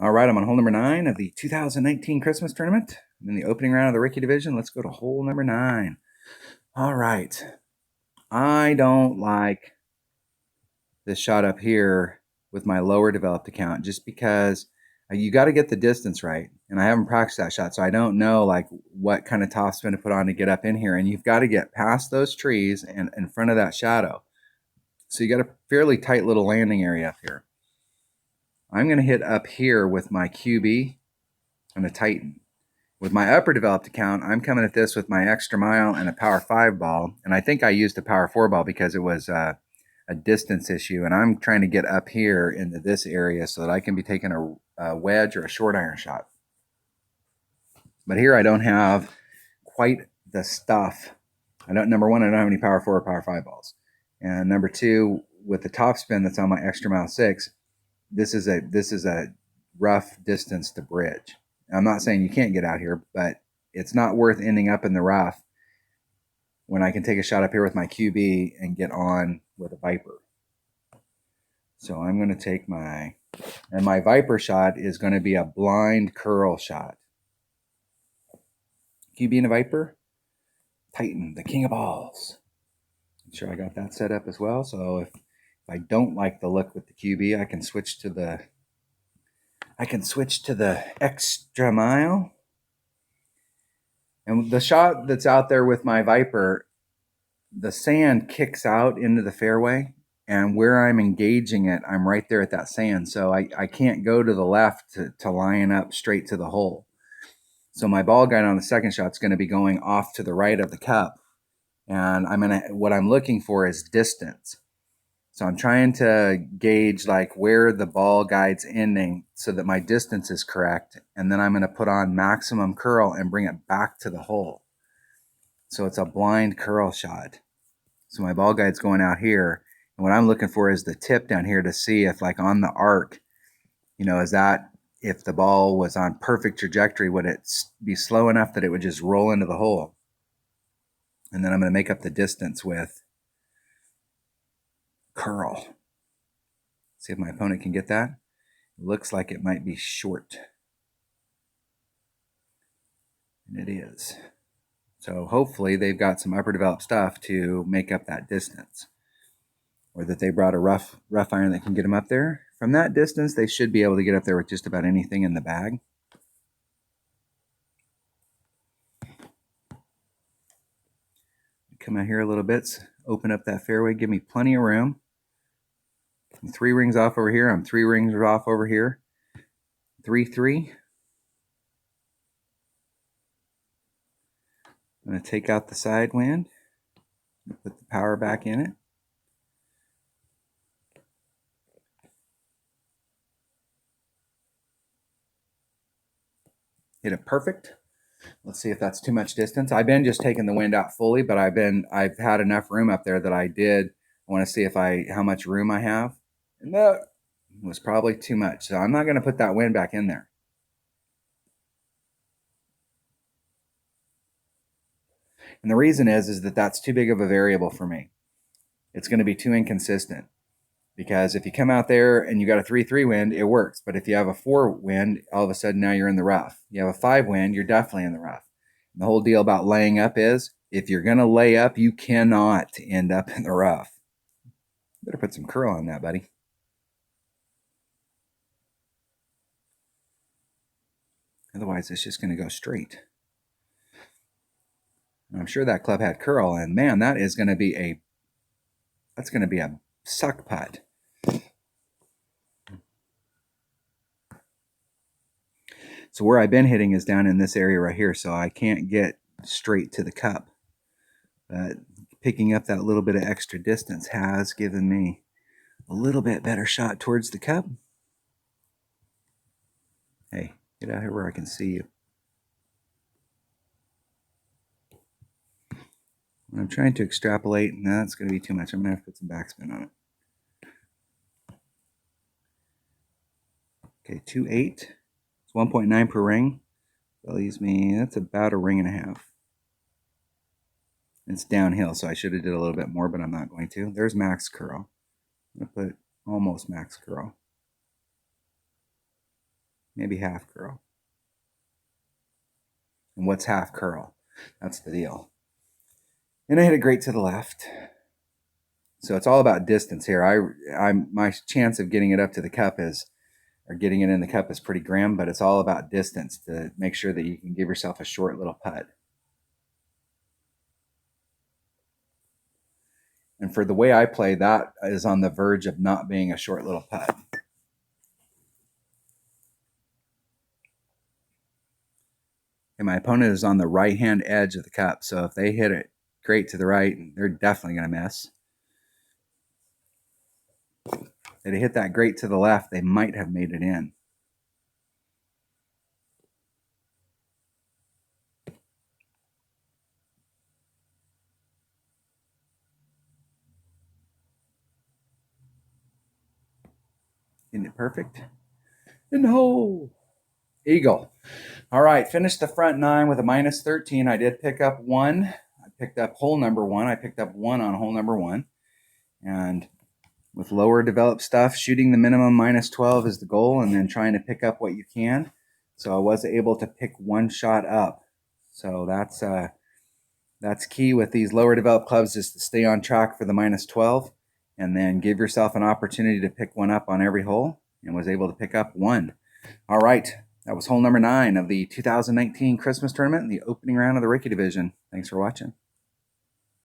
All right, I'm on hole number 9 of the 2019 Christmas tournament. I'm in the opening round of the Ricky division. Let's go to hole number 9. All right. I don't like this shot up here with my lower developed account just because you got to get the distance right. And I haven't practiced that shot, so I don't know like what kind of topspin to put on to get up in here. And you've got to get past those trees and in front of that shadow. So you got a fairly tight little landing area up here. I'm going to hit up here with my QB and a Titan. With my upper developed account, I'm coming at this with my extra mile and a power 5 ball. And I think I used a power 4 ball because it was a distance issue. And I'm trying to get up here into this area so that I can be taking a wedge or a short iron shot. But here I don't have quite the stuff. Number one, I don't have any power 4 or power 5 balls. And number two, with the top spin that's on my extra mile 6, this is a rough distance to bridge. I'm not saying you can't get out here, but it's not worth ending up in the rough when I can take a shot up here with my QB and get on with a Viper. So I'm going to take my Viper shot is going to be a blind curl shot. QB and a Viper, Titan, the king of balls. I'm sure I got that set up as well. So if I don't like the look with the QB, I can switch to the extra mile. And the shot that's out there with my Viper, the sand kicks out into the fairway, and where I'm engaging it, I'm right there at that sand. So I can't go to the left to line up straight to the hole. So my ball guide on the second shot is going to be going off to the right of the cup. And what I'm looking for is distance. So I'm trying to gauge like where the ball guide's ending so that my distance is correct. And then I'm going to put on maximum curl and bring it back to the hole. So it's a blind curl shot. So my ball guide's going out here. And what I'm looking for is the tip down here to see if like on the arc, is that if the ball was on perfect trajectory, would it be slow enough that it would just roll into the hole? And then I'm going to make up the distance with curl. See if my opponent can get that. It looks like it might be short. And it is. So hopefully they've got some upper developed stuff to make up that distance. Or that they brought a rough iron that can get them up there. From that distance, they should be able to get up there with just about anything in the bag. Come out here a little bit, open up that fairway, give me plenty of room. I'm 3 rings off over here. I'm 3 rings off over here. 3-3. I'm going to take out the side wind, put the power back in it. Hit it perfect. Let's see if that's too much distance. I've been just taking the wind out fully, but I've had enough room up there that I want to see how much room I have. And that was probably too much. So I'm not going to put that wind back in there. And the reason is that that's too big of a variable for me. It's going to be too inconsistent. Because if you come out there and you got a 3-3 wind, it works. But if you have a 4 wind, all of a sudden now you're in the rough. You have a 5 wind, you're definitely in the rough. And the whole deal about laying up is, if you're going to lay up, you cannot end up in the rough. Better put some curl on that, buddy. Otherwise, it's just going to go straight. And I'm sure that club had curl, and man, that's going to be a suck putt. So where I've been hitting is down in this area right here, so I can't get straight to the cup. But picking up that little bit of extra distance has given me a little bit better shot towards the cup. Hey, get out here where I can see you. When I'm trying to extrapolate, that's going to be too much. I'm going to have to put some backspin on it. Okay, 2.8. It's 1.9 per ring. That leaves me, that's about a ring and a half. It's downhill, so I should have did a little bit more, but I'm not going to. There's max curl. I'm going to put almost max curl. maybe half curl. And what's half curl? That's the deal. And I hit it great to the left. So it's all about distance here. My chance of getting it up to the cup or getting it in the cup is pretty grim, but it's all about distance to make sure that you can give yourself a short little putt. And for the way I play, that is on the verge of not being a short little putt. And my opponent is on the right-hand edge of the cup, so if they hit it great to the right, they're definitely going to miss. If they hit that great to the left, they might have made it in. Isn't it perfect? In the hole. Eagle. All right, finished the front 9 with a minus 13. I did pick up 1. I picked up hole number 1. I picked up 1 on hole number 1. And with lower developed stuff, shooting the minimum minus 12 is the goal, and then trying to pick up what you can. So I was able to pick 1 shot up. So that's key with these lower developed clubs, is to stay on track for the minus 12 and then give yourself an opportunity to pick 1 up on every hole, and was able to pick up 1. All right, that was hole number 9 of the 2019 Christmas tournament in the opening round of the Ricky division. Thanks for watching.